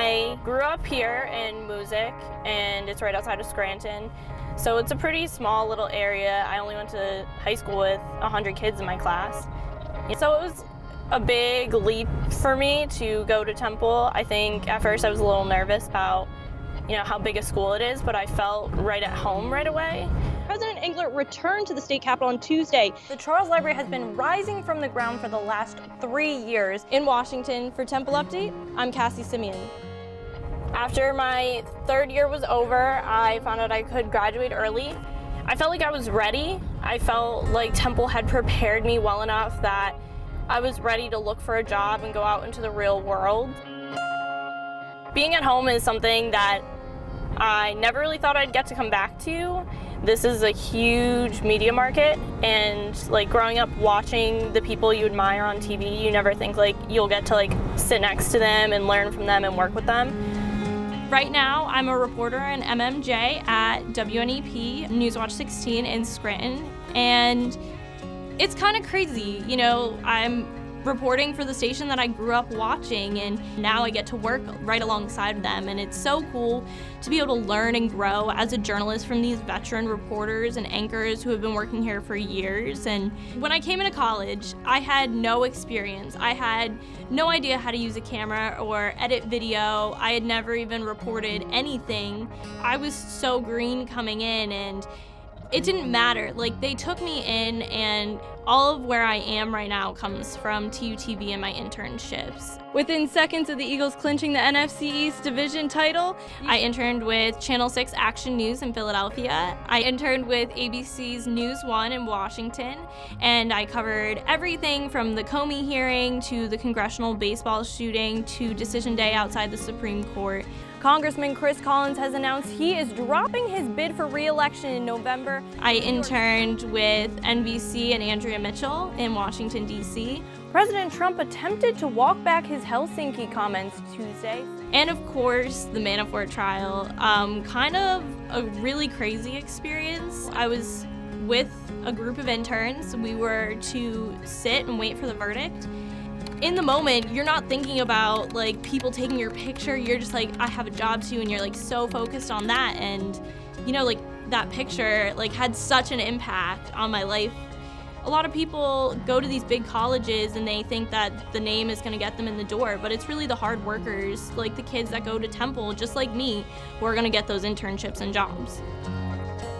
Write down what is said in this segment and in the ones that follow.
I grew up here in Moosic, and it's right outside of Scranton. So it's a pretty small little area. I only went to high school with 100 kids in my class. So it was a big leap for me to go to Temple. I think at first I was a little nervous about, how big a school it is, but I felt right at home right away. President Englert returned to the state capitol on Tuesday. The Charles Library has been rising from the ground for the last 3 years. In Washington, for Temple Update, I'm Cassie Simeon. After my third year was over, I found out I could graduate early. I felt like I was ready. I felt like Temple had prepared me well enough that I was ready to look for a job and go out into the real world. Being at home is something that I never really thought I'd get to come back to. This is a huge media market, and growing up watching the people you admire on TV, you never think you'll get to sit next to them and learn from them and work with them. Right now, I'm a reporter in MMJ at WNEP Newswatch 16 in Scranton, and it's kind of crazy. I'm reporting for the station that I grew up watching, and now I get to work right alongside them, and it's so cool to be able to learn and grow as a journalist from these veteran reporters and anchors who have been working here for years. And when I came into college, I had no experience. I had no idea how to use a camera or edit video. I had never even reported anything. I was so green coming in, and it didn't matter. They took me in, and all of where I am right now comes from TUTV and my internships. Within seconds of the Eagles clinching the NFC East Division title, I interned with Channel 6 Action News in Philadelphia. I interned with ABC's News 1 in Washington, and I covered everything from the Comey hearing to the congressional baseball shooting to Decision Day outside the Supreme Court. Congressman Chris Collins has announced he is dropping his bid for re-election in November. I interned with NBC and Andrea Mitchell in Washington, D.C. President Trump attempted to walk back his Helsinki comments Tuesday. And of course, the Manafort trial. Kind of a really crazy experience. I was with a group of interns. We were to sit and wait for the verdict. In the moment, you're not thinking about people taking your picture. You're just I have a job to, and you're so focused on that. And that picture had such an impact on my life. A lot of people go to these big colleges and they think that the name is going to get them in the door, but it's really the hard workers, the kids that go to Temple, just like me, who are going to get those internships and jobs.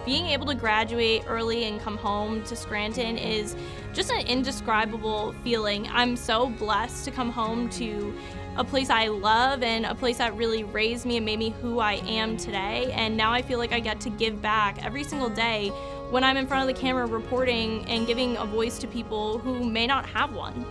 Being able to graduate early and come home to Scranton is just an indescribable feeling. I'm so blessed to come home to a place I love and a place that really raised me and made me who I am today. And now I feel like I get to give back every single day when I'm in front of the camera reporting and giving a voice to people who may not have one.